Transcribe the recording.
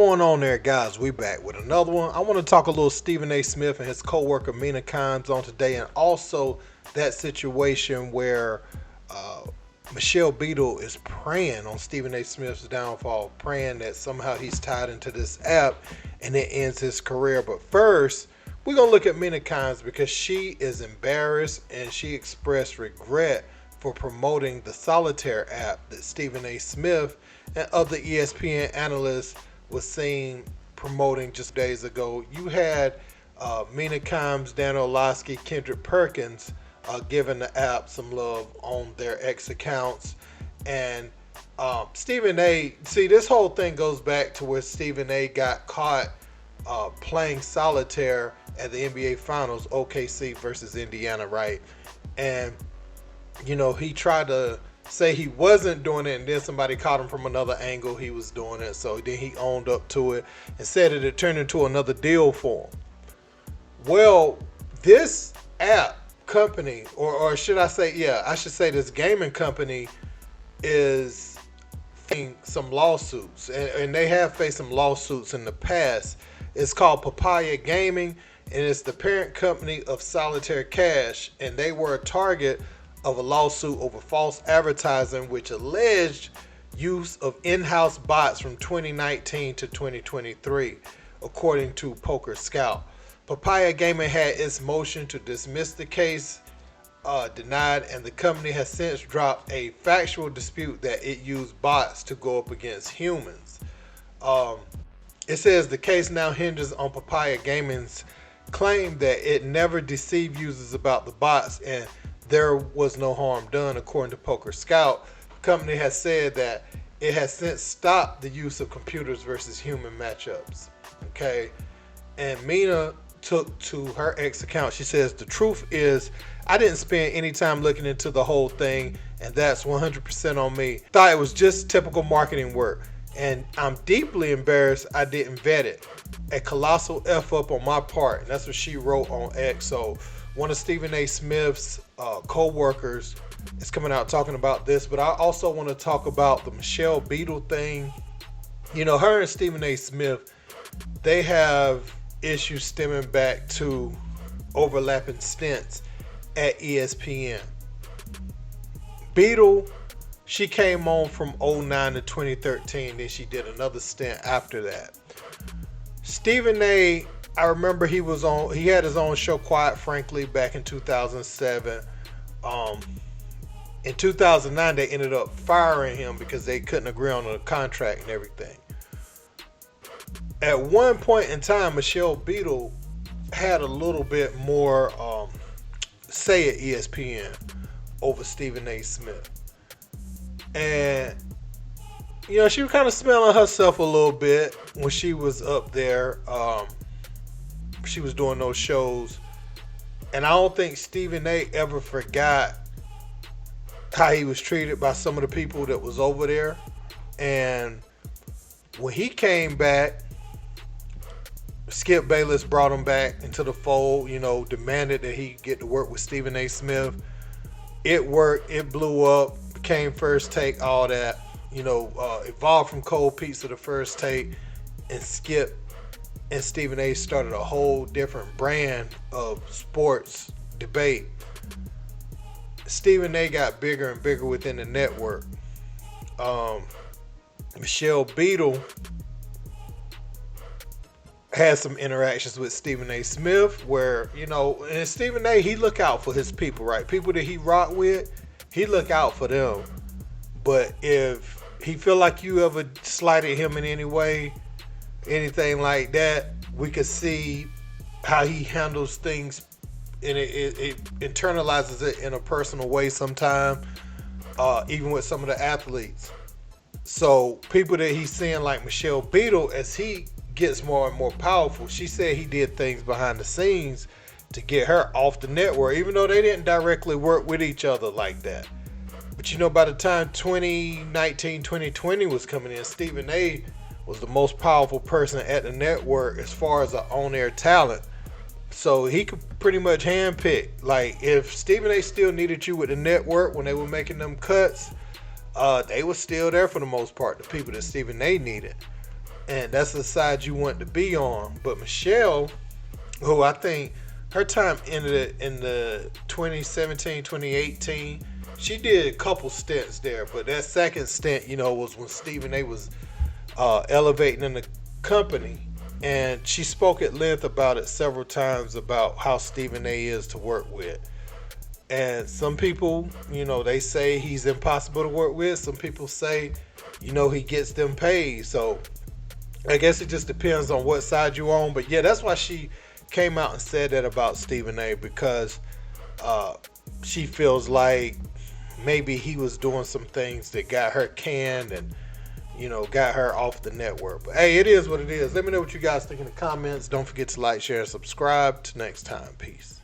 going on there, guys? We back with another one. I want to talk a little Stephen A. Smith and his co-worker Mina Kimes on today, and also that situation where uh, Michelle Beadle is praying on Stephen A. Smith's downfall, praying that somehow he's tied into this app and it ends his career. But first, we're gonna look at Mina Kimes because she is embarrassed and she expressed regret for promoting the Solitaire app that Stephen A. Smith and other ESPN analysts was seen promoting just days ago. You had Mina Kimes, Dan Orlovsky, Kendrick Perkins giving the app some love on their X accounts. And Stephen A. See, this whole thing goes back to where Stephen A. got caught playing solitaire at the NBA Finals, OKC versus Indiana, right? And he tried to say he wasn't doing it, and then somebody caught him from another angle. He was doing it, so then he owned up to it and said that it turned into another deal for him. Well, this app company, or should I say, I should say this gaming company is facing some lawsuits, and they have faced some lawsuits in the past. It's called Papaya Gaming, and it's the parent company of Solitaire Cash, and they were a target of a lawsuit over false advertising which alleged use of in-house bots from 2019 to 2023, according to Poker Scout. Papaya Gaming had its motion to dismiss the case denied, and the company has since dropped a factual dispute that it used bots to go up against humans. It says the case now hinges on Papaya Gaming's claim that it never deceived users about the bots and there was no harm done, according to Poker Scout. The company has said that it has since stopped the use of computers versus human matchups. Okay, and Mina took to her X account. She says, "The truth is, I didn't spend any time looking into the whole thing, and that's 100% on me. Thought it was just typical marketing work, and I'm deeply embarrassed I didn't vet it. A colossal F up on my part," and that's what she wrote on X. So one of Stephen A. Smith's co-workers is coming out talking about this, but I also want to talk about the Michelle Beadle thing. Her and Stephen A. Smith, they have issues stemming back to overlapping stints at ESPN. Beadle, she came on from 2009 to 2013, then she did another stint after that. Stephen A., I remember he had his own show, Quiet Frankly, back in 2007. In 2009, they ended up firing him because they couldn't agree on a contract and everything. At one point in time, Michelle Beadle had a little bit more say at ESPN over Stephen A. Smith. And, she was kind of smelling herself a little bit when she was up there. She was doing those shows, and I don't think Stephen A. ever forgot how he was treated by some of the people that was over there. And when he came back, Skip Bayless brought him back into the fold, demanded that he get to work with Stephen A. Smith. It worked, it blew up, became First Take, all that, evolved from Cold Pizza to First Take, and Skip and Stephen A. started a whole different brand of sports debate. Stephen A. got bigger and bigger within the network. Michelle Beadle had some interactions with Stephen A. Smith where, and Stephen A., he look out for his people, right? People that he rock with, he look out for them. But if he feel like you ever slighted him in any way, anything like that, we could see how he handles things, and it internalizes it in a personal way sometimes, even with some of the athletes. So people that he's seeing like Michelle Beadle, as he gets more and more powerful, she said he did things behind the scenes to get her off the network, even though they didn't directly work with each other like that. But by the time 2019, 2020 was coming in, Stephen A. was the most powerful person at the network as far as the on-air talent. So he could pretty much handpick. Like, if Stephen A. still needed you with the network when they were making them cuts, they were still there for the most part, the people that Stephen A. needed. and that's the side you want to be on. But Michelle, who I think her time ended in the 2017, 2018. She did a couple stints there, but that second stint, was when Stephen A was elevating in the company. And she spoke at length about it several times about how Stephen A is to work with. And some people, they say he's impossible to work with. Some people say, he gets them paid. So I guess it just depends on what side you're on. But yeah, that's why she came out and said that about Stephen A, because she feels like maybe he was doing some things that got her canned and got her off the network. But hey, it is what it is. Let me know what you guys think in the comments. Don't forget to like, share, and subscribe. Till next time, peace.